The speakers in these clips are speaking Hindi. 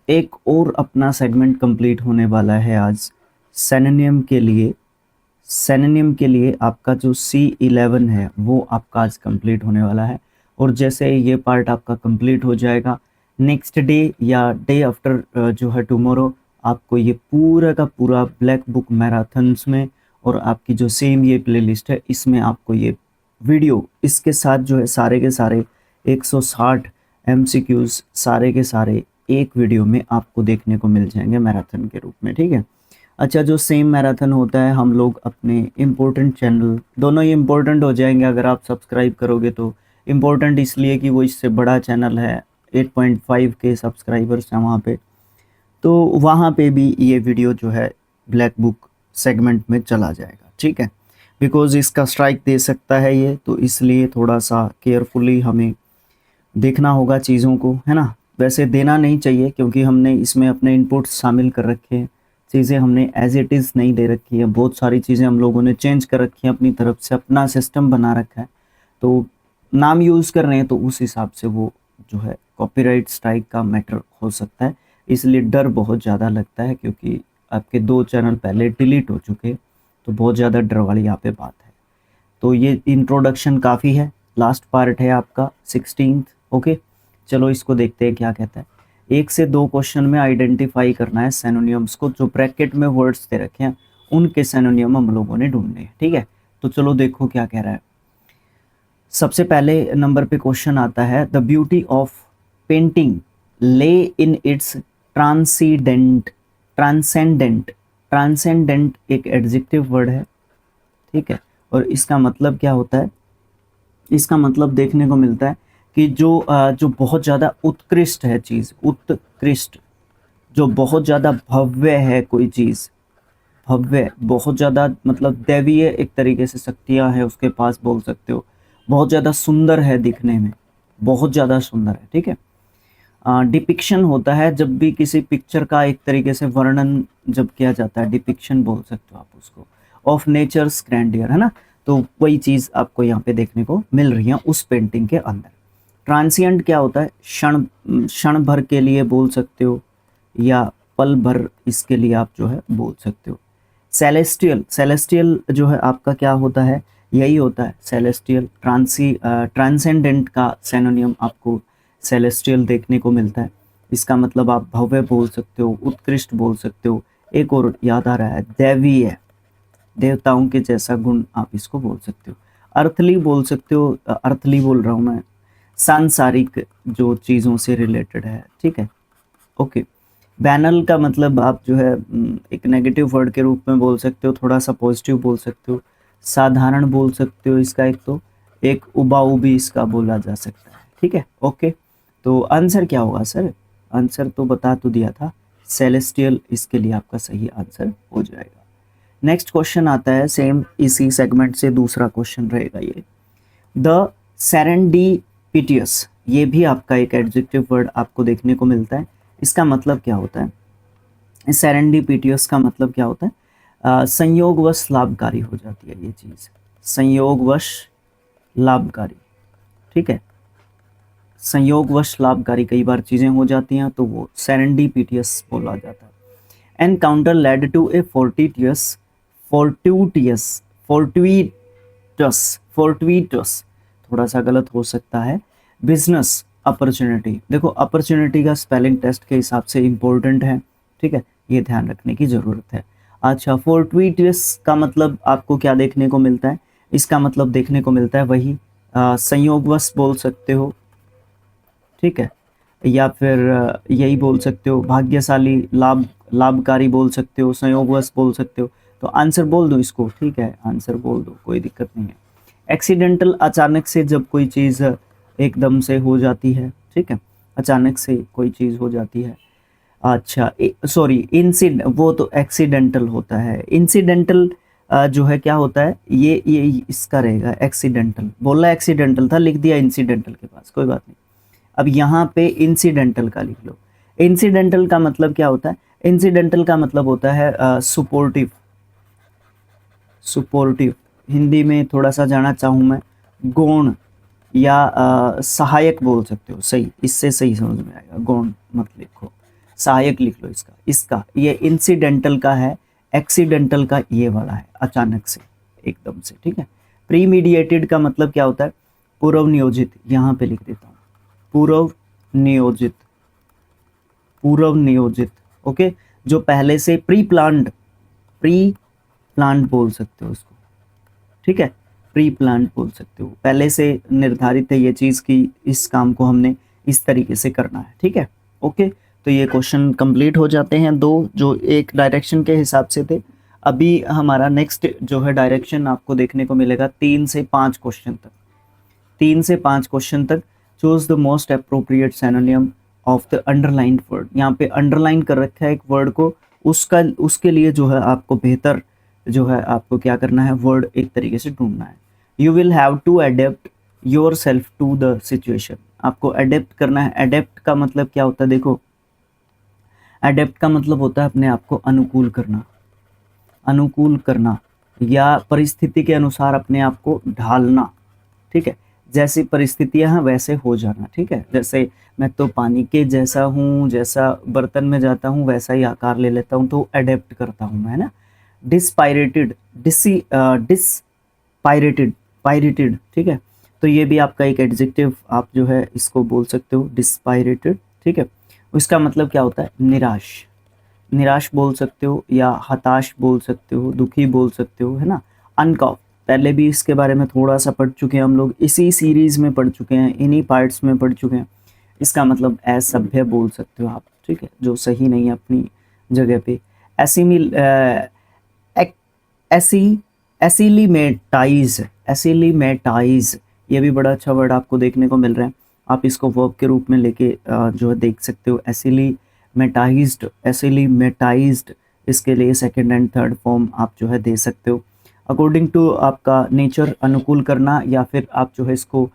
एक और अपना सेगमेंट कंप्लीट होने वाला है आज सिनोनिम के लिए। सिनोनिम के लिए आपका जो C11 है वो आपका आज कंप्लीट होने वाला है, और जैसे ये पार्ट आपका कंप्लीट हो जाएगा नेक्स्ट डे या डे आफ्टर जो है टुमारो, आपको ये पूरा का पूरा ब्लैक बुक मैराथन्स में और आपकी जो सेम ये प्लेलिस्ट है इसमें आपको ये वीडियो इसके साथ जो है सारे के सारे 160 MCQs सारे के सारे एक वीडियो में आपको देखने को मिल जाएंगे मैराथन के रूप में, ठीक है। अच्छा, जो सेम मैराथन होता है हम लोग अपने इम्पोर्टेंट चैनल, दोनों ही इम्पोर्टेंट हो जाएंगे अगर आप सब्सक्राइब करोगे तो। इम्पोर्टेंट इसलिए कि वो इससे बड़ा चैनल है, 8.5 के सब्सक्राइबर्स हैं वहाँ पे, तो वहाँ पे भी ये वीडियो जो है ब्लैक बुक सेगमेंट में चला जाएगा, ठीक है। बिकॉज़ इसका स्ट्राइक दे सकता है ये, तो इसलिए थोड़ा सा केयरफुली हमें देखना होगा चीज़ों को, है ना। वैसे देना नहीं चाहिए क्योंकि हमने इसमें अपने इनपुट्स शामिल कर रखे हैं, चीज़ें हमने एज इट इज़ नहीं दे रखी है, बहुत सारी चीज़ें हम लोगों ने चेंज कर रखी हैं अपनी तरफ से, अपना सिस्टम बना रखा है, तो नाम यूज़ कर रहे हैं तो उस हिसाब से वो जो है कॉपीराइट स्ट्राइक का मैटर हो सकता है। इसलिए डर बहुत ज़्यादा लगता है क्योंकि आपके 2 चैनल पहले डिलीट हो चुके, तो बहुत ज़्यादा डर वाली यहाँ पे बात है। तो ये इंट्रोडक्शन काफ़ी है, लास्ट पार्ट है आपका 16th। ओके, चलो इसको देखते हैं क्या कहता है। 1 से 2 क्वेश्चन में आइडेंटिफाई करना है सिनोनिम्स को, जो ब्रैकेट में वर्ड्स दे रखे हैं उनके सिनोनिम हम लोगों ने ढूंढने हैं, ठीक है। तो चलो देखो क्या कह रहा है। सबसे पहले नंबर पे क्वेश्चन आता है, द ब्यूटी ऑफ पेंटिंग ले इन इट्स ट्रांसीडेंट। ट्रांसेंडेंट, ट्रांसेंडेंट एक एडजेक्टिव वर्ड है, ठीक है। और इसका मतलब क्या होता है, इसका मतलब देखने को मिलता है कि जो बहुत ज़्यादा उत्कृष्ट है चीज़, उत्कृष्ट, जो बहुत ज़्यादा भव्य है कोई चीज़, भव्य बहुत ज़्यादा मतलब दैवीय एक तरीके से शक्तियाँ हैं उसके पास, बोल सकते हो। बहुत ज़्यादा सुंदर है दिखने में, बहुत ज़्यादा सुंदर है, ठीक है। डिपिक्शन होता है जब भी किसी पिक्चर का एक तरीके से वर्णन जब किया जाता है, डिपिक्शन बोल सकते हो आप उसको, ऑफ नेचर्स ग्रैंडियर, है ना। तो वही चीज़ आपको यहाँ पे देखने को मिल रही है उस पेंटिंग के अंदर। ट्रांसिएंट क्या होता है, क्षण भर के लिए बोल सकते हो, या पल भर इसके लिए आप जो है बोल सकते हो। सेलेस्टियल, सेलेस्टियल जो है आपका क्या होता है, यही होता है सेलेस्टियल। ट्रांसेंडेंट का सिनोनिम आपको सेलेस्टियल देखने को मिलता है। इसका मतलब आप भव्य बोल सकते हो, उत्कृष्ट बोल सकते हो। एक और याद आ रहा है, दैवीय, देवताओं के जैसा गुण आप इसको बोल सकते हो। अर्थली बोल सकते हो, अर्थली बोल रहा हूँ मैं, सांसारिक जो चीज़ों से रिलेटेड है, ठीक है। ओके, बैनल का मतलब आप जो है एक नेगेटिव वर्ड के रूप में बोल सकते हो, थोड़ा सा पॉजिटिव बोल सकते हो। साधारण बोल सकते हो इसका, एक तो एक उबाऊ भी इसका बोला जा सकता है, ठीक है। ओके, तो आंसर क्या होगा सर, आंसर तो बता तो दिया था, सेलेस्टियल इसके लिए आपका सही आंसर हो जाएगा। नेक्स्ट क्वेश्चन आता है, सेम इसी सेगमेंट से दूसरा क्वेश्चन रहेगा ये। द सेरेंडीपिटियस, ये भी आपका एक एडजेक्टिव वर्ड आपको देखने को मिलता है। इसका मतलब क्या होता है, सेरेंडीपिटियस का मतलब क्या होता है, संयोगवश लाभकारी हो जाती है ये चीज़, संयोगवश लाभकारी, ठीक है। संयोगवश लाभकारी कई बार चीज़ें हो जाती हैं तो वो सेरेंडीपिटियस बोला जाता है। एनकाउंटर लेड टू ए फोर्टुइटस, थोड़ा सा गलत हो सकता है, बिजनेस अपॉर्चुनिटी। देखो अपॉर्चुनिटी का स्पेलिंग टेस्ट के हिसाब से इम्पोर्टेंट है, ठीक है, ये ध्यान रखने की ज़रूरत है। अच्छा, फोर्टुइटस का मतलब आपको क्या देखने को मिलता है, इसका मतलब देखने को मिलता है वही संयोगवश बोल सकते हो, ठीक है, या फिर यही बोल सकते हो, भाग्यशाली, लाभकारी बोल सकते हो, संयोगवश बोल सकते हो। तो आंसर बोल दो इसको, ठीक है, आंसर बोल दो, कोई दिक्कत नहीं है। एक्सीडेंटल, अचानक से जब कोई चीज़ एकदम से हो जाती है, ठीक है, अचानक से कोई चीज़ हो जाती है। अच्छा सॉरी, इंसिड, वो तो एक्सीडेंटल होता है। इंसिडेंटल जो है क्या होता है, ये इसका रहेगा एक्सीडेंटल, बोला एक्सीडेंटल था, लिख दिया इंसिडेंटल के पास, कोई बात नहीं। अब यहाँ पे इंसिडेंटल का लिख लो। इंसिडेंटल का मतलब क्या होता है, इंसिडेंटल का मतलब होता है सुपोर्टिव, सुपोर्टिव हिंदी में थोड़ा सा जाना चाहूँ मैं, गौण या सहायक बोल सकते हो, सही, इससे सही समझ में आएगा, गौण मत लिखो, सहायक लिख लो इसका। इसका ये इंसिडेंटल का है, एक्सीडेंटल का ये वाला है, अचानक से, एकदम से, ठीक है। प्रीमीडिएटेड का मतलब क्या होता है, पूर्व नियोजित, यहाँ पे लिख देता हूँ, पूर्व नियोजित, पूर्व नियोजित, ओके, जो पहले से प्री प्लान्ड बोल सकते हो इसको, ठीक है, प्री प्लान्ड बोल सकते हो, पहले से निर्धारित है ये चीज़ कि इस काम को हमने इस तरीके से करना है, ठीक है, ओके। तो ये क्वेश्चन कंप्लीट हो जाते हैं, दो जो एक डायरेक्शन के हिसाब से थे। अभी हमारा नेक्स्ट जो है डायरेक्शन आपको देखने को मिलेगा 3 से 5 क्वेश्चन तक, 3 से 5 क्वेश्चन तक। Choose the most appropriate synonym of the underlined word, यहाँ पे अंडरलाइन कर रखा है एक वर्ड को, उसका उसके लिए जो है आपको बेहतर जो है आपको क्या करना है, वर्ड एक तरीके से ढूंढना है। You will have to adapt yourself to the situation, आपको अडेप्ट करना है। अडेप्ट का मतलब क्या होता है, देखो, अडेप्ट का मतलब होता है अपने आप को अनुकूल करना, अनुकूल करना, या परिस्थिति के अनुसार अपने आप को ढालना, ठीक है, जैसी परिस्थितियां हैं वैसे हो जाना, ठीक है। जैसे मैं तो पानी के जैसा हूँ, जैसा बर्तन में जाता हूँ वैसा ही आकार ले लेता हूँ, तो अडेप्ट करता हूँ मैं, है ना। डिसपायरेटेड, डिसपायरेटेड, पायरेटेड, ठीक है, तो ये भी आपका एक एडजेक्टिव आप जो है इसको बोल सकते हो, डिसपायरेटेड, ठीक है। इसका मतलब क्या होता है, निराश, निराश बोल सकते हो, या हताश बोल सकते हो, दुखी बोल सकते हो, है ना। अनकॉफ, पहले भी इसके बारे में थोड़ा सा पढ़ चुके हैं हम लोग, इसी सीरीज में पढ़ चुके हैं, इन्हीं पार्ट्स में पढ़ चुके हैं। इसका मतलब असभ्य बोल सकते हो आप, ठीक है, जो सही नहीं है अपनी जगह पे। एसिमिल एसी एसिलीमेटाइज, एसिलीमेटाइज, ये भी बड़ा अच्छा वर्ड आपको देखने को मिल रहा है, आप इसको वर्ब के रूप में लेके जो है देख सकते हो, एसिलीमेटाइज्ड, एसिलीमेटाइज्ड, इसके लिए सेकंड एंड थर्ड फॉर्म आप जो है दे सकते हो अकॉर्डिंग टू आपका नेचर, अनुकूल करना, या फिर आप जो है इसको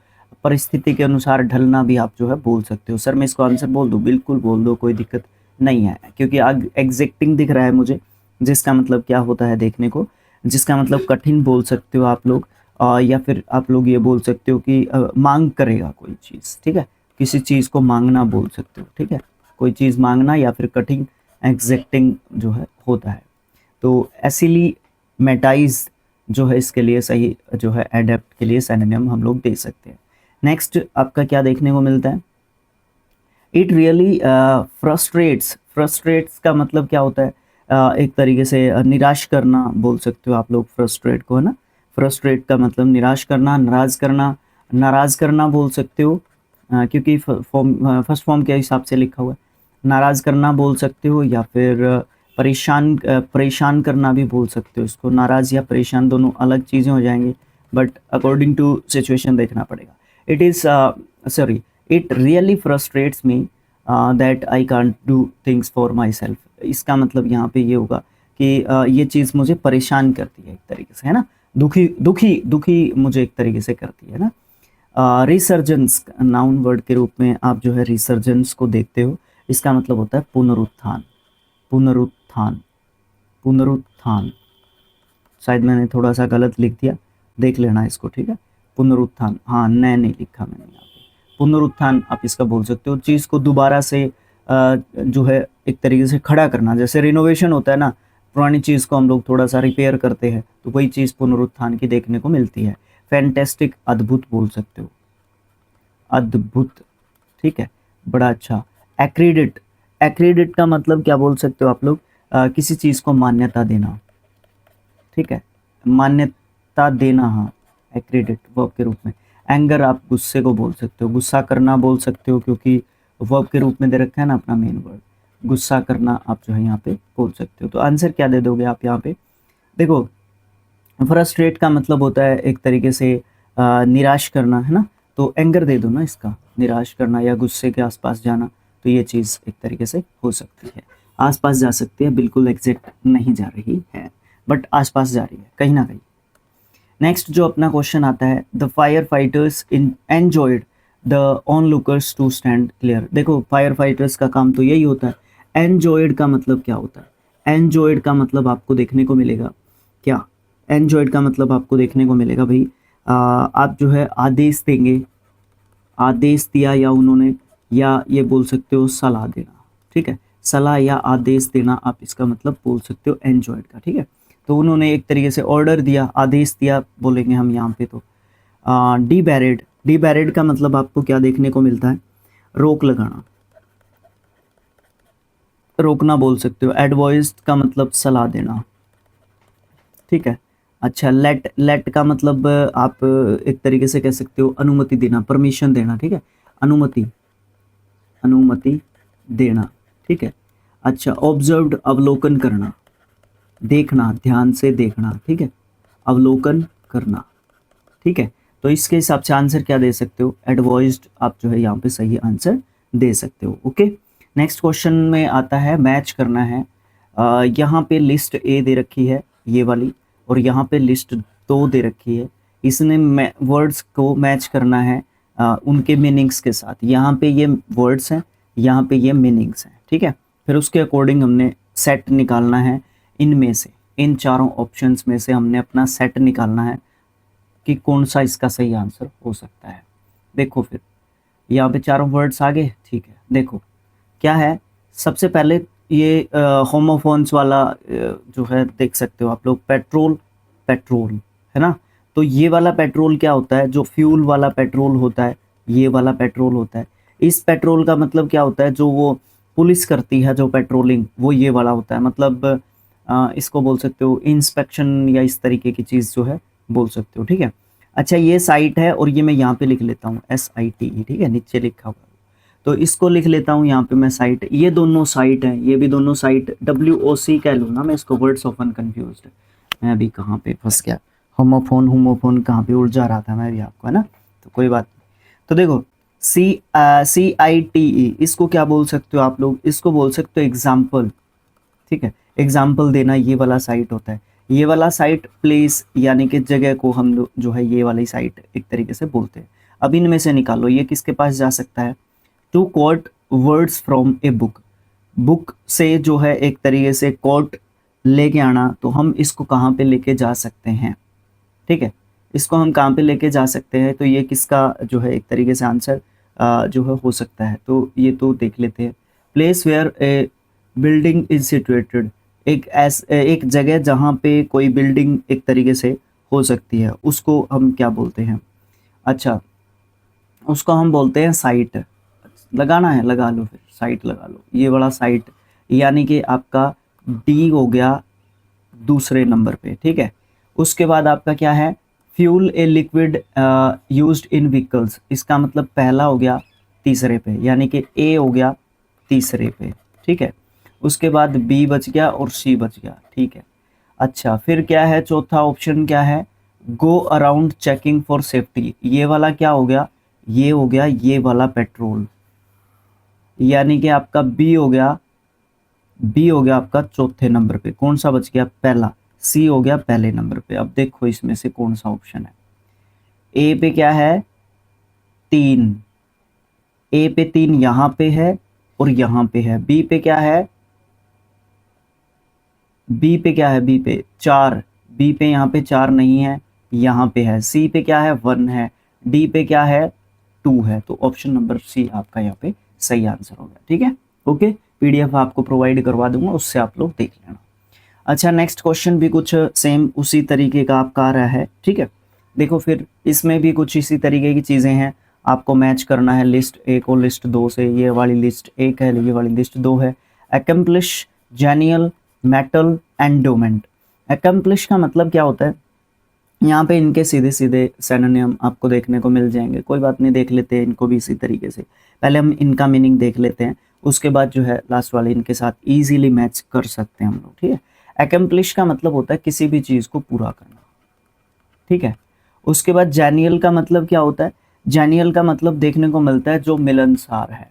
परिस्थिति के अनुसार ढलना भी आप जो है बोल सकते हो। सर मैं इसको आंसर बोल दूँ, बिल्कुल बोल दो, कोई दिक्कत नहीं है, क्योंकि आग एग्जैक्टिंग दिख रहा है मुझे, जिसका मतलब क्या होता है देखने को, जिसका मतलब कठिन बोल सकते हो आप लोग, या फिर आप लोग ये बोल सकते हो कि मांग करेगा कोई चीज़, ठीक है, किसी चीज़ को मांगना बोल सकते हो, ठीक है, कोई चीज़ मांगना या फिर कठिन, एग्जैक्टिंग जो है होता है। तो एसिलीमेटाइज जो है इसके लिए सही जो है एडेप्ट के लिए सिनोनिम हम लोग दे सकते हैं। नेक्स्ट आपका क्या देखने को मिलता है, इट रियली फ्रस्ट्रेट्स, फ्रस्ट्रेट्स का मतलब क्या होता है, एक तरीके से निराश करना बोल सकते हो आप लोग फ्रस्ट्रेट को, है ना। फ्रस्ट्रेट का मतलब निराश करना, नाराज करना, नाराज करना बोल सकते हो, क्योंकि फॉर्म फर्स्ट फॉर्म के हिसाब से लिखा हुआ है, नाराज करना बोल सकते हो, या फिर परेशान करना भी बोल सकते हो इसको। नाराज या परेशान दोनों अलग चीज़ें हो जाएंगी, बट अकॉर्डिंग टू सिचुएशन देखना पड़ेगा। It is sorry, it really frustrates me that I can't do things for my self, इसका मतलब यहाँ पे ये होगा कि ये चीज़ मुझे परेशान करती है एक तरीके से, है ना, दुखी दुखी दुखी मुझे एक तरीके से करती है ना। रिसर्जेंस, नाउन वर्ड के रूप में आप जो है रिसर्जेंस को देखते हो, इसका मतलब होता है पुनरुत्थान, पुनरुत्थान, पुनरुत्थान, शायद मैंने थोड़ा सा गलत लिख दिया, देख लेना इसको, ठीक है। पुनरुत्थान, हाँ नए नहीं लिखा मैंने यहाँ पे, पुनरुत्थान आप इसका बोल सकते हो, चीज़ को दोबारा से जो है एक तरीके से खड़ा करना, जैसे रिनोवेशन होता है ना, पुरानी चीज़ को हम लोग थोड़ा सा रिपेयर करते हैं, तो वही चीज़ पुनरुत्थान की देखने को मिलती है। फैंटेस्टिक, अद्भुत बोल सकते हो, अद्भुत, ठीक है, बड़ा अच्छा। एक्रीडिट, एक्रीडिट का मतलब क्या बोल सकते हो आप लोग, किसी चीज़ को मान्यता देना, ठीक है, मान्यता देना, हाँ, एक्रीडिट वर्ब के रूप में। एंगर आप गुस्से को बोल सकते हो, गुस्सा करना बोल सकते हो, क्योंकि वर्ब के रूप में दे रखा है ना अपना मेन वर्ड, गुस्सा करना आप जो है यहाँ पे बोल सकते हो। तो आंसर क्या दे दोगे आप यहाँ पे, देखो, फ्रस्ट्रेट का मतलब होता है एक तरीके से निराश करना, है ना, तो एंगर दे दो ना इसका, निराश करना या गुस्से के आसपास जाना, तो ये चीज़ एक तरीके से हो सकती है, आसपास जा सकती है, बिल्कुल एग्जैक्ट नहीं जा रही है, बट आसपास जा रही है कहीं ना कहीं। नेक्स्ट जो अपना क्वेश्चन आता है, the firefighters enjoyed the onlookers to stand clear. देखो फायर फाइटर्स का काम तो यही होता है, एंजॉयड का मतलब क्या होता है, एंजॉयड का मतलब आपको देखने को मिलेगा क्या, एंजॉयड का मतलब आपको देखने को मिलेगा भाई, आप जो है आदेश देंगे, आदेश दिया या उन्होंने, या ये बोल सकते हो सलाह देना, ठीक है, सलाह या आदेश देना, आप इसका मतलब बोल सकते हो एंजॉयड का, ठीक है। तो उन्होंने एक तरीके से ऑर्डर दिया, आदेश दिया बोलेंगे हम यहाँ पे। तो डिबैरेड, डिबैरेड का मतलब आपको क्या देखने को मिलता है, रोक लगाना, रोकना बोल सकते हो। एडवाइस्ड का मतलब सलाह देना, ठीक है। अच्छा, लेट, लेट का मतलब आप एक तरीके से कह सकते हो अनुमति देना, परमिशन देना, ठीक है, अनुमति, अनुमति देना, ठीक है। अच्छा, ऑब्जर्व्ड अवलोकन करना, देखना, ध्यान से देखना, ठीक है, अवलोकन करना, ठीक है। तो इसके हिसाब से आंसर क्या दे सकते हो, एडवाइज्ड आप जो है यहाँ पे सही आंसर दे सकते हो। ओके, नेक्स्ट क्वेश्चन में आता है मैच करना है। यहाँ पे लिस्ट ए दे रखी है ये वाली, और यहाँ पे लिस्ट 2 दे रखी है। इसने वर्ड्स को मैच करना है उनके मीनिंग्स के साथ। यहाँ पे ये वर्ड्स हैं, यहाँ पे ये मीनिंग्स हैं, ठीक है। फिर उसके अकॉर्डिंग हमने सेट निकालना है, इनमें से, इन चारों ऑप्शंस में से हमने अपना सेट निकालना है कि कौन सा इसका सही आंसर हो सकता है। देखो फिर यहाँ पे चारों वर्ड्स आ गए, ठीक है। देखो क्या है, सबसे पहले ये होमोफोन्स वाला जो है देख सकते हो आप लोग, पेट्रोल, पेट्रोल है ना। तो ये वाला पेट्रोल क्या होता है, जो फ्यूल वाला पेट्रोल होता है, ये वाला पेट्रोल होता है। इस पेट्रोल का मतलब क्या होता है, जो वो पुलिस करती है जो पेट्रोलिंग, वो ये वाला होता है। मतलब इसको बोल सकते हो इंस्पेक्शन या इस तरीके की चीज़ जो है बोल सकते हो, ठीक है। अच्छा, ये साइट है और ये मैं यहाँ पे लिख लेता हूँ SITE, ठीक है, नीचे लिखा हुआ। तो इसको लिख लेता हूँ यहाँ पे मैं साइट, ये दोनों साइट हैं, ये भी दोनों साइट, WOC कह लूँ ना मैं इसको, वर्ड्स ऑफन कंफ्यूज्ड। मैं अभी कहाँ पे फंस गया, होमोफोन, होमोफोन कहाँ पे उलझा रहा था मैं भी आपको, है ना। तो कोई बात नहीं। तो देखो CITE, इसको क्या बोल सकते हो आप लोग, इसको बोल सकते हो एग्जाम्पल, ठीक है। एग्जाम्पल देना ये वाला साइट होता है। ये वाला साइट प्लेस यानी कि जगह को हम लोग जो है ये वाली साइट एक तरीके से बोलते हैं। अब इनमें से निकालो ये किसके पास जा सकता है, to quote words from a book, book से जो है एक तरीके से कोट लेके आना, तो हम इसको कहाँ पे लेके जा सकते हैं, ठीक है। इसको हम कहाँ पे लेके जा सकते हैं, तो ये किसका जो है एक तरीके से आंसर जो है हो सकता है। तो ये तो देख लेते हैं, place where a building is situated, एक जगह जहाँ पे कोई बिल्डिंग एक तरीके से हो सकती है, उसको हम क्या बोलते हैं। अच्छा, उसको हम बोलते हैं साइट। लगाना है लगा लो, फिर साइट लगा लो, ये वाला साइट, यानी कि आपका डी हो गया दूसरे नंबर पे, ठीक है। उसके बाद आपका क्या है, fuel a liquid used in vehicles, इसका मतलब पहला हो गया तीसरे पे, यानी कि ए हो गया तीसरे पे, ठीक है। उसके बाद बी बच गया और सी बच गया, ठीक है। अच्छा, फिर क्या है, चौथा ऑप्शन क्या है, go around checking for safety, ये वाला क्या हो गया, ये हो गया ये वाला पेट्रोल, यानी कि आपका बी हो गया, बी हो गया आपका चौथे नंबर पे। कौन सा बच गया, पहला। सी हो गया पहले नंबर पे। अब देखो इसमें से कौन सा ऑप्शन है। ए पे क्या है, 3, ए पे 3 यहाँ पे है और यहाँ पे है। बी पे क्या है, बी पे क्या है, बी पे 4, बी पे यहाँ पे 4 नहीं है, यहाँ पे है। सी पे क्या है, 1 है। डी पे क्या है, 2 है। तो ऑप्शन नंबर सी आपका यहाँ पे सही आंसर हो गया, ठीक है। ओके, PDF आपको प्रोवाइड करवा दूंगा, उससे आप लोग देख लेना। अच्छा, नेक्स्ट क्वेश्चन भी कुछ सेम उसी तरीके का आपका आ रहा है, ठीक है। देखो फिर इसमें भी कुछ इसी तरीके की चीज़ें हैं, आपको मैच करना है लिस्ट 1 और लिस्ट 2 से। ये वाली लिस्ट 1 है, ये वाली लिस्ट 2 है। Accomplish, genial, metal, endowment. Accomplish का मतलब क्या होता है, यहाँ पे इनके सीधे सीधे सिनोनिम आपको देखने को मिल जाएंगे। कोई बात नहीं, देख लेते हैं इनको भी इसी तरीके से। पहले हम इनका मीनिंग देख लेते हैं, उसके बाद जो है लास्ट वाले इनके साथ इजीली मैच कर सकते हैं हम लोग, ठीक है। एकम्प्लिश का मतलब होता है किसी भी चीज़ को पूरा करना, ठीक है। उसके बाद जेनियल का मतलब क्या होता है, जेनियल का मतलब देखने को मिलता है जो मिलनसार है,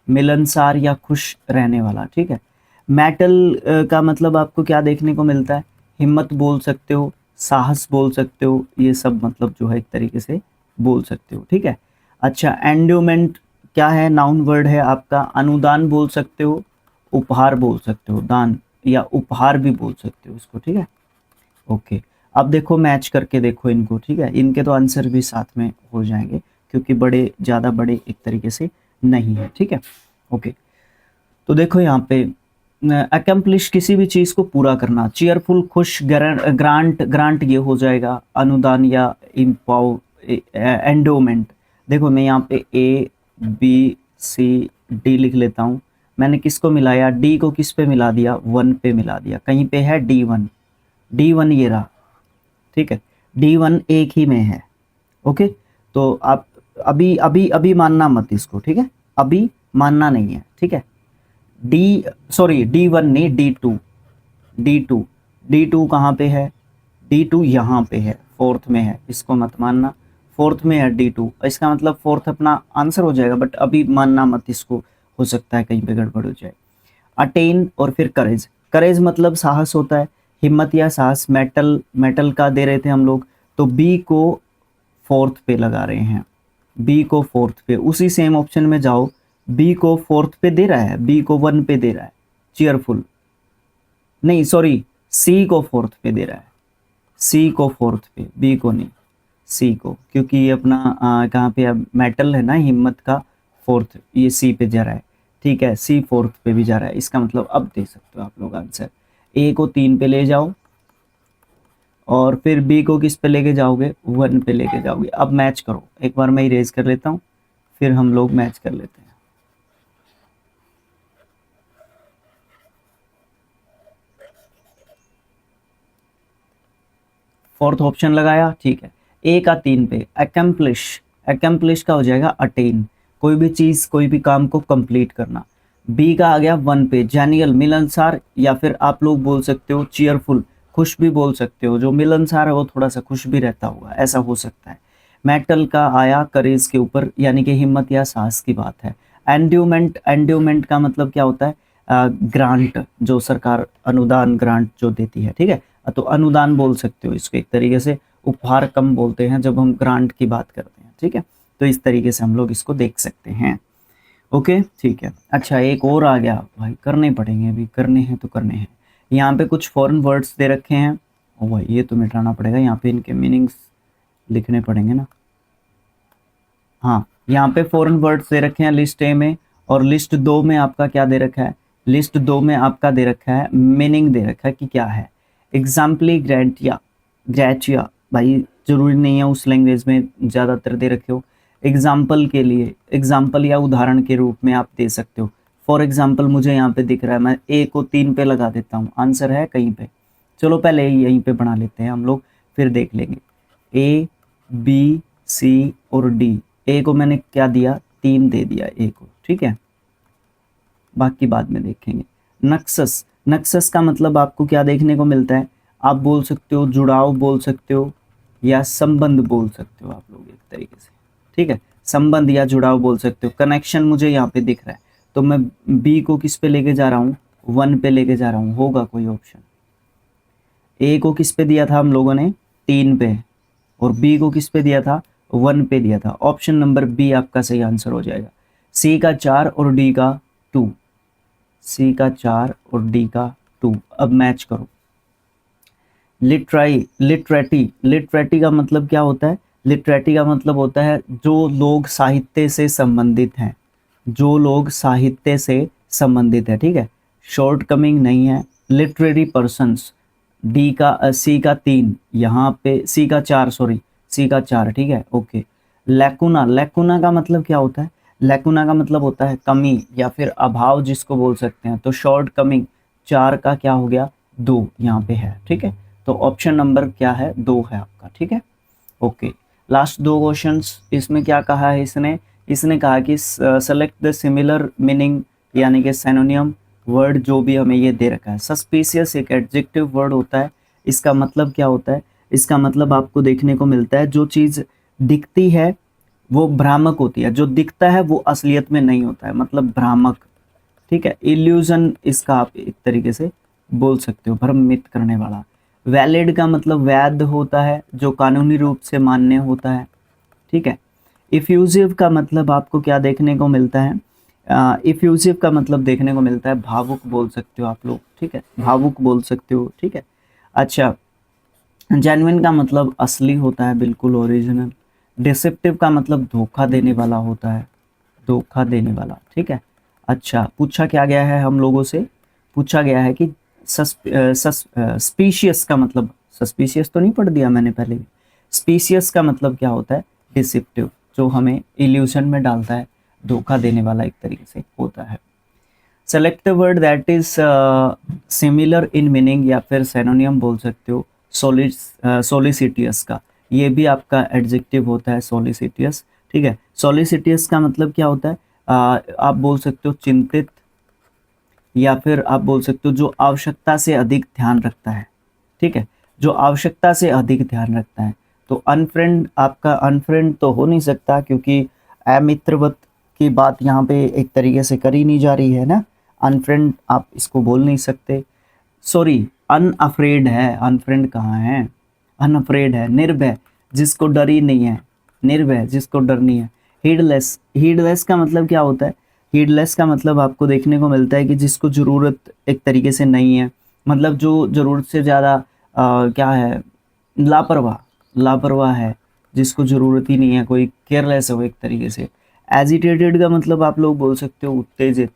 मिलनसार या खुश रहने वाला, ठीक है। मेटल का मतलब आपको क्या देखने को मिलता है, हिम्मत बोल सकते हो, साहस बोल सकते हो, ये सब मतलब जो है एक तरीके से बोल सकते हो, ठीक है। अच्छा, एंडोमेंट क्या है, नाउन वर्ड है आपका, अनुदान बोल सकते हो, उपहार बोल सकते हो, दान या उपहार भी बोल सकते हो इसको, ठीक है। ओके, अब देखो मैच करके देखो इनको, ठीक है। इनके तो आंसर भी साथ में हो जाएंगे क्योंकि बड़े ज़्यादा बड़े एक तरीके से नहीं है, ठीक है। ओके, तो देखो यहाँ पे अकम्प्लिश किसी भी चीज़ को पूरा करना, चीयरफुल खुश, ग्रांट ग्रांट ये हो जाएगा अनुदान या इम्पाउ एंडोमेंट। देखो मैं यहाँ पे ए बी सी डी लिख लेता हूँ। मैंने किसको मिलाया, डी को किस पे मिला दिया, 1 पे मिला दिया। कहीं पे है D1, D1 ये रहा, ठीक है, D1 एक ही में है। ओके, तो आप अभी अभी अभी मानना मत इसको, ठीक है, अभी मानना नहीं है, ठीक है। D1 नहीं, D2 कहाँ पे है, D2 यहाँ पे है, फोर्थ में है, इसको मत मानना, फोर्थ में है D2। इसका मतलब फोर्थ अपना आंसर हो जाएगा, बट अभी मानना मत इसको, हो सकता है कहीं पे गड़बड़ हो जाए। अटेन और फिर करेज, करेज मतलब साहस होता है, हिम्मत या साहस। मेटल का दे रहे थे हम लोग, तो बी को फोर्थ पे लगा रहे हैं, बी को फोर्थ पे। उसी सेम ऑप्शन में जाओ, बी को फोर्थ पे दे रहा है, बी को 1 पे दे रहा है, चीयरफुल नहीं, सॉरी, सी को फोर्थ पे दे रहा है, सी को फोर्थ पे, बी को नहीं, सी को, क्योंकि ये अपना कहाँ पे अब मेटल है ना, हिम्मत का फोर्थ, ये सी पे जा रहा है, ठीक है, सी फोर्थ पे भी जा रहा है। इसका मतलब अब दे सकते हो आप लोग आंसर, ए को 3 पे ले जाओ और फिर बी को किस पे लेके जाओगे, 1 पे लेके जाओगे। अब मैच करो, एक बार मैं इरेज कर लेता हूँ, फिर हम लोग मैच कर लेते हैं। फोर्थ ऑप्शन लगाया, ठीक है, ए का 3 पे, अकम्प्लिश का हो जाएगा अटेन, कोई भी चीज कोई भी काम को कंप्लीट करना। बी का आ गया 1 पे, जेनियल मिलनसार, या फिर आप लोग बोल सकते हो चीयरफुल, खुश भी बोल सकते हो, जो मिलनसार है वो थोड़ा सा खुश भी रहता होगा, ऐसा हो सकता है। मेटल का आया करेज के ऊपर, यानी कि हिम्मत या साहस की बात है। एंड्यूमेंट का मतलब क्या होता है, ग्रांट, जो सरकार अनुदान ग्रांट जो देती है, ठीक है, तो अनुदान बोल सकते हो इसको एक तरीके से, उपहार कम बोलते हैं जब हम ग्रांट की बात करते हैं, ठीक है। तो इस तरीके से हम लोग इसको देख सकते हैं। ओके, ठीक है। अच्छा, एक और आ गया भाई, करने पड़ेंगे, अभी करने हैं तो करने हैं। यहाँ पे कुछ फॉरेन वर्ड्स दे रखे हैं, ओ भाई ये तो मिटाना पड़ेगा, यहाँ पे इनके मीनिंग्स लिखने पड़ेंगे ना। हाँ, यहाँ पे फॉरेन वर्ड्स दे रखे हैं लिस्ट ए में, और लिस्ट 2 में आपका क्या दे रखा है, लिस्ट 2 में आपका दे रखा है मीनिंग दे रखा है कि क्या है। एग्जाम्पली ग्रेटिया, ग्रेचिया भाई जरूरी नहीं है उस लैंग्वेज में ज़्यादातर दे रखे हो, एग्जाम्पल के लिए, एग्जाम्पल या उदाहरण के रूप में आप दे सकते हो। फॉर एग्जाम्पल मुझे यहाँ पे दिख रहा है, मैं ए को 3 पे लगा देता हूँ, आंसर है कहीं पे, चलो पहले यहीं पे बना लेते हैं हम लोग, फिर देख लेंगे। ए बी सी और डी, ए को मैंने क्या दिया, 3 दे दिया ए को, ठीक है, बाकी बाद में देखेंगे। नक्सस, नक्सस का मतलब आपको क्या देखने को मिलता है, आप बोल सकते हो जुड़ाव बोल सकते हो, या संबंध बोल सकते हो आप लोग एक तरीके से, ठीक है, संबंध या जुड़ाव बोल सकते हो। कनेक्शन मुझे यहाँ पे दिख रहा है, तो मैं बी को किस पे लेके जा रहा हूँ, 1 पे लेके जा रहा हूँ, होगा कोई ऑप्शन। ए को किस पे दिया था हम लोगों ने, 3 पे, और बी को किस पे दिया था, 1 पे दिया था। ऑप्शन नंबर बी आपका सही आंसर हो जाएगा। सी का 4 और डी का 2, सी का 4 और डी का 2। अब मैच करो। लिटरेटी का मतलब क्या होता है, लिटरेटी का मतलब होता है जो लोग साहित्य से संबंधित हैं, जो लोग साहित्य से संबंधित है, ठीक है, शॉर्ट कमिंग नहीं है। लिटरेरी पर्सन्स, डी का सी का 3, यहाँ पे सी का 4, सॉरी सी का 4, ठीक है, ओके। लैकुना, लैकुना का मतलब क्या होता है, लैकुना का मतलब होता है कमी या फिर अभाव जिसको बोल सकते हैं, तो शॉर्ट कमिंग 4 का क्या हो गया, 2 यहाँ पे है, ठीक है। तो ऑप्शन नंबर क्या है, 2 है आपका, ठीक है, ओके। लास्ट 2 क्वेश्चंस, इसमें क्या कहा है इसने, इसने कहा कि सेलेक्ट द सिमिलर मीनिंग, यानी कि सिनोनिम वर्ड जो भी हमें ये दे रखा है। सस्पिशियस एक एडजेक्टिव वर्ड होता है, इसका मतलब क्या होता है, इसका मतलब आपको देखने को मिलता है जो चीज़ दिखती है वो भ्रामक होती है, जो दिखता है वो असलियत में नहीं होता है, मतलब भ्रामक, ठीक है। इल्यूजन इसका आप एक तरीके से बोल सकते हो, भ्रमित करने वाला। वैलिड का मतलब वैध होता है, जो कानूनी रूप से मान्य होता है, ठीक है। इफ्यूजिव का मतलब आपको क्या देखने को मिलता है, इफ्यूजिव का मतलब देखने को मिलता है भावुक बोल सकते हो आप लोग, ठीक है, भावुक बोल सकते हो, ठीक है। अच्छा, जेन्युइन का मतलब असली होता है, बिल्कुल ओरिजिनल। डिसेप्टिव का मतलब धोखा देने वाला होता है, धोखा देने वाला, ठीक है। अच्छा, पूछा क्या गया है हम लोगों से, पूछा गया है कि सस्पिशियस का मतलब, सस्पिशियस तो नहीं पढ़ दिया मैंने पहले भी, स्पीशियस का मतलब क्या होता है, डिसिप्टिव, जो हमें इल्यूशन में डालता है, धोखा देने वाला एक तरीके से होता है। Select the word that is similar in meaning, या फिर सिनोनिम बोल सकते हो, सोलिसिटियस का, ये भी आपका एडजेक्टिव होता है सोलिसिटियस, ठीक है। सोलिसिटियस का मतलब क्या होता है, आप बोल सकते हो चिंतित, या फिर आप बोल सकते हो जो आवश्यकता से अधिक ध्यान रखता है, ठीक है, जो आवश्यकता से अधिक ध्यान रखता है। तो अनफ्रेंड, आपका अनफ्रेंड तो हो नहीं सकता, क्योंकि अमित्रवत की बात यहाँ पे एक तरीके से करी नहीं जा रही है ना, अनफ्रेंड आप इसको बोल नहीं सकते। सॉरी, अनअफ्रेड है, अनफ्रेंड कहाँ है, अनअफ्रेड है, निर्भय, जिसको डर ही नहीं है, निर्भय जिसको डर नहीं है। हीडलेस, हीडलेस का मतलब क्या होता है, हीडलेस का मतलब आपको देखने को मिलता है कि जिसको ज़रूरत एक तरीके से नहीं है, मतलब जो ज़रूरत से ज़्यादा क्या है, लापरवाह, लापरवाह है, जिसको ज़रूरत ही नहीं है, कोई केयरलेस हो एक तरीके से। एजिटेटेड का मतलब आप लोग बोल सकते हो उत्तेजित,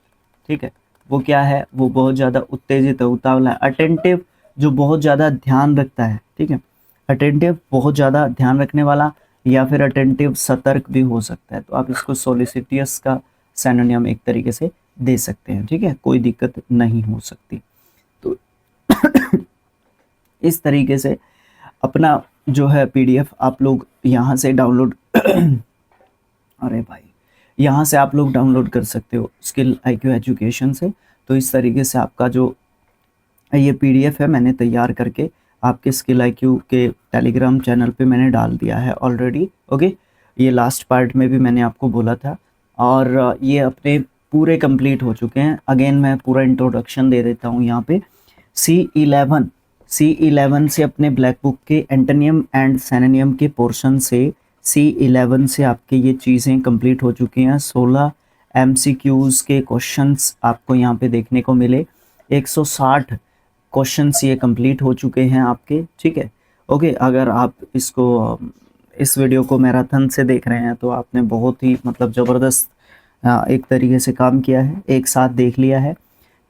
ठीक है, वो क्या है, वो बहुत ज़्यादा उत्तेजित है, उतावला है। अटेंटिव, जो बहुत ज़्यादा ध्यान रखता है, ठीक है, अटेंटिव बहुत ज़्यादा ध्यान रखने वाला, या फिर अटेंटिव सतर्क भी हो सकता है। तो आप इसको सोलिसिटियस का सिनोनिम एक तरीके से दे सकते हैं, ठीक है, कोई दिक्कत नहीं हो सकती। तो इस तरीके से अपना जो है पीडीएफ आप लोग यहाँ से डाउनलोड अरे भाई, यहाँ से आप लोग डाउनलोड कर सकते हो स्किल आईक्यू एजुकेशन से। तो इस तरीके से आपका जो ये पीडीएफ है मैंने तैयार करके आपके स्किल आईक्यू के टेलीग्राम चैनल पे मैंने डाल दिया है ऑलरेडी, ओके। ये लास्ट पार्ट में भी मैंने आपको बोला था, और ये अपने पूरे कंप्लीट हो चुके हैं। अगेन मैं पूरा इंट्रोडक्शन दे देता हूँ यहाँ पे। C11 से अपने ब्लैक बुक के एंटोनियम एंड सिनोनिम के पोर्शन से C11 से आपके ये चीज़ें कंप्लीट हो चुकी हैं। 16 MCQs के क्वेश्चंस आपको यहाँ पे देखने को मिले, 160 क्वेश्चंस ये कंप्लीट हो चुके हैं आपके, ठीक है, ओके। अगर आप इसको इस वीडियो को मैराथन से देख रहे हैं तो आपने बहुत ही मतलब ज़बरदस्त एक तरीके से काम किया है, एक साथ देख लिया है,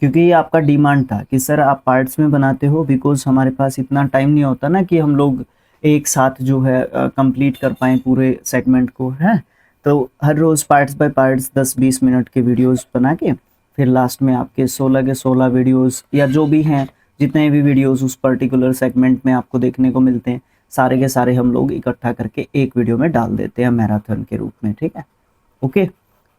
क्योंकि ये आपका डिमांड था कि सर आप पार्ट्स में बनाते हो, बिकॉज हमारे पास इतना टाइम नहीं होता ना कि हम लोग एक साथ जो है कंप्लीट कर पाएँ पूरे सेगमेंट को, है। तो हर रोज़ पार्ट्स बाय पार्ट्स 10-20 मिनट के वीडियोस बना के फिर लास्ट में आपके 16 के 16 वीडियोस या जो भी हैं, जितने भी वीडियोस उस पर्टिकुलर सेगमेंट में आपको देखने को मिलते हैं, सारे के सारे हम लोग इकट्ठा करके एक वीडियो में डाल देते हैं मैराथन के रूप में, ठीक है, ओके।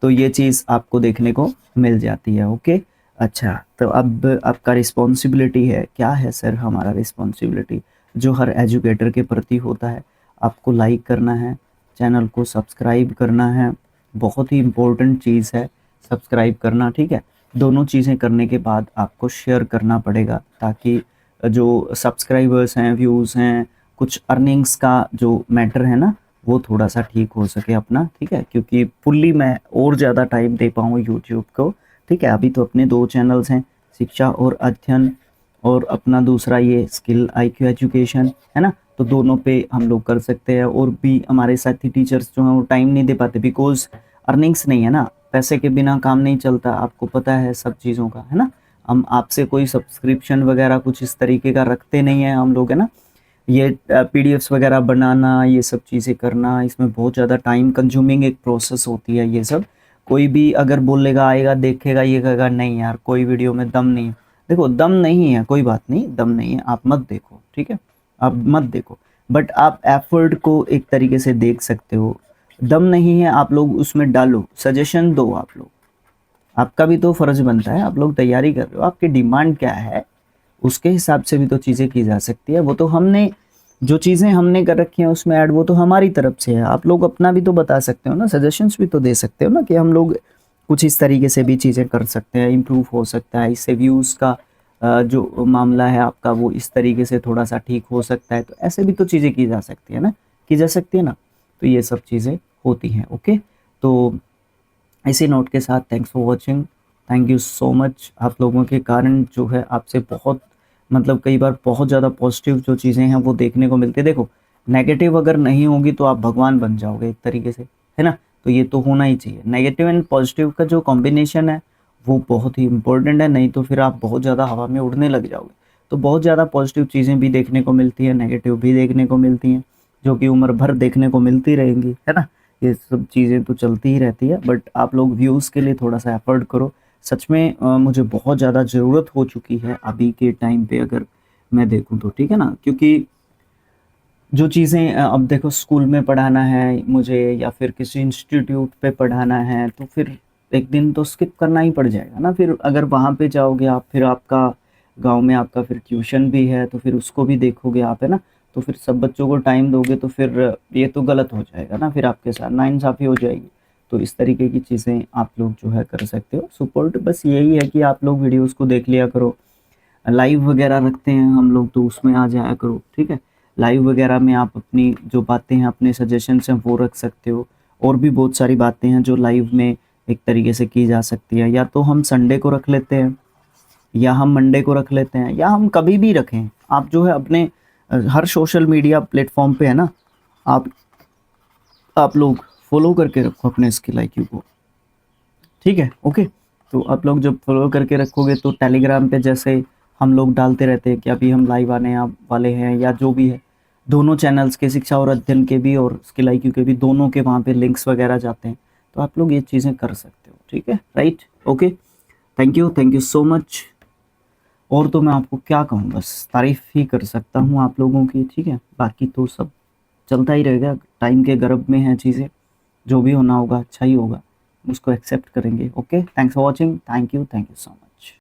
तो ये चीज़ आपको देखने को मिल जाती है, ओके। अच्छा, तो अब आपका रिस्पॉन्सिबिलिटी है, क्या है सर हमारा रिस्पॉन्सिबिलिटी जो हर एजुकेटर के प्रति होता है, आपको लाइक करना है, चैनल को सब्सक्राइब करना है, बहुत ही इम्पोर्टेंट चीज़ है सब्सक्राइब करना, ठीक है। दोनों चीज़ें करने के बाद आपको शेयर करना पड़ेगा, ताकि जो सब्सक्राइबर्स हैं, व्यूज़ हैं, कुछ अर्निंग्स का जो मैटर है ना, वो थोड़ा सा ठीक हो सके अपना, ठीक है, क्योंकि फुल्ली मैं और ज़्यादा टाइम दे पाऊँ यूट्यूब को, ठीक है। अभी तो अपने 2 चैनल्स हैं, शिक्षा और अध्ययन, और अपना दूसरा ये स्किल आईक्यू एजुकेशन, है ना। तो दोनों पे हम लोग कर सकते हैं, और भी हमारे साथी टीचर्स जो हैं वो टाइम नहीं दे पाते, बिकॉज अर्निंग्स नहीं है ना, पैसे के बिना काम नहीं चलता, आपको पता है सब चीज़ों का, है ना। हम आपसे कोई सब्सक्रिप्शन वगैरह कुछ इस तरीके का रखते नहीं हैं हम लोग, है ना। ये पीडीएफ्स वगैरह बनाना, ये सब चीज़ें करना, इसमें बहुत ज़्यादा टाइम कंज्यूमिंग एक प्रोसेस होती है ये सब। कोई भी अगर बोलेगा, आएगा, देखेगा, ये कहेगा नहीं यार कोई वीडियो में दम नहीं है, देखो दम नहीं है, कोई बात नहीं, दम नहीं है, आप मत देखो, ठीक है, आप मत देखो, बट आप एफर्ट को एक तरीके से देख सकते हो। दम नहीं है, आप लोग उसमें डालो, सजेशन दो, आप लोग, आपका भी तो फर्ज बनता है, आप लोग तैयारी कर रहे हो, आपकी डिमांड क्या है उसके हिसाब से भी तो चीज़ें की जा सकती है। वो तो हमने जो चीज़ें हमने कर रखी हैं उसमें ऐड, वो तो हमारी तरफ से है, आप लोग अपना भी तो बता सकते हो ना, सजेशंस भी तो दे सकते हो ना, कि हम लोग कुछ इस तरीके से भी चीज़ें कर सकते हैं, इम्प्रूव हो सकता है, इससे व्यूज़ का जो मामला है आपका वो इस तरीके से थोड़ा सा ठीक हो सकता है। तो ऐसे भी तो चीज़ें की जा सकती है ना, की जा सकती है ना। तो ये सब चीज़ें होती हैं, ओके। तो इसी नोट के साथ thanks for watching, thank you so much. आप लोगों के कारण जो है आपसे बहुत मतलब कई बार बहुत ज़्यादा पॉजिटिव जो चीज़ें हैं वो देखने को मिलती है। देखो नेगेटिव अगर नहीं होगी तो आप भगवान बन जाओगे एक तरीके से, है ना। तो ये तो होना ही चाहिए, नेगेटिव एंड पॉजिटिव का जो कॉम्बिनेशन है वो बहुत ही इम्पोर्टेंट है, नहीं तो फिर आप बहुत ज़्यादा हवा में उड़ने लग जाओगे। तो बहुत ज़्यादा पॉजिटिव चीज़ें भी देखने को मिलती हैं, नेगेटिव भी देखने को मिलती हैं, जो कि उम्र भर देखने को मिलती रहेंगी, है ना? ये सब चीज़ें तो चलती ही रहती है, बट आप लोग व्यूज़ के लिए थोड़ा-सा एफर्ट करो। सच में मुझे बहुत ज़्यादा ज़रूरत हो चुकी है अभी के टाइम पे, अगर मैं देखूँ तो, ठीक है ना? क्योंकि जो चीज़ें अब देखो स्कूल में पढ़ाना है मुझे या फिर किसी इंस्टीट्यूट पे पढ़ाना है, तो फिर एक दिन तो स्किप करना ही पड़ जाएगा ना। फिर अगर वहाँ पे जाओगे आप, फिर आपका गाँव में आपका फिर ट्यूशन भी है, तो फिर उसको भी देखोगे आप, है ना? तो फिर सब बच्चों को टाइम दोगे तो फिर ये तो गलत हो जाएगा ना, फिर आपके साथ नाइंसाफ़ी हो जाएगी। तो इस तरीके की चीज़ें आप लोग जो है कर सकते हो। सपोर्ट बस यही है कि आप लोग वीडियोज़ को देख लिया करो। लाइव वगैरह रखते हैं हम लोग तो उसमें आ जाया करो, ठीक है? लाइव वगैरह में आप अपनी जो बातें हैं, अपने सजेशंस हैं वो रख सकते हो। और भी बहुत सारी बातें हैं जो लाइव में एक तरीके से की जा सकती है। या तो हम संडे को रख लेते हैं, या हम मंडे को रख लेते हैं, या हम कभी भी रखें। आप जो है अपने हर सोशल मीडिया प्लेटफ़ॉर्म पे है ना, आप लोग फ़ॉलो करके रखो अपने स्किल आईक्यू को, ठीक है? ओके। तो आप लोग जब फ़ॉलो करके रखोगे तो टेलीग्राम पे जैसे हम लोग डालते रहते हैं कि अभी हम लाइव आने वाले हैं या जो भी है, दोनों चैनल्स के, शिक्षा और अध्ययन के भी और स्किल आईक्यू के भी, दोनों के वहाँ पे लिंक्स वगैरह जाते हैं। तो आप लोग ये चीज़ें कर सकते हो, ठीक है? Right? Okay. Thank you so much. और तो मैं आपको क्या कहूँ, बस तारीफ़ ही कर सकता हूँ आप लोगों की, ठीक है? बाकी तो सब चलता ही रहेगा, टाइम के गर्भ में हैं चीज़ें, जो भी होना होगा अच्छा ही होगा, उसको एक्सेप्ट करेंगे। Okay, thanks for watching, thank you so much.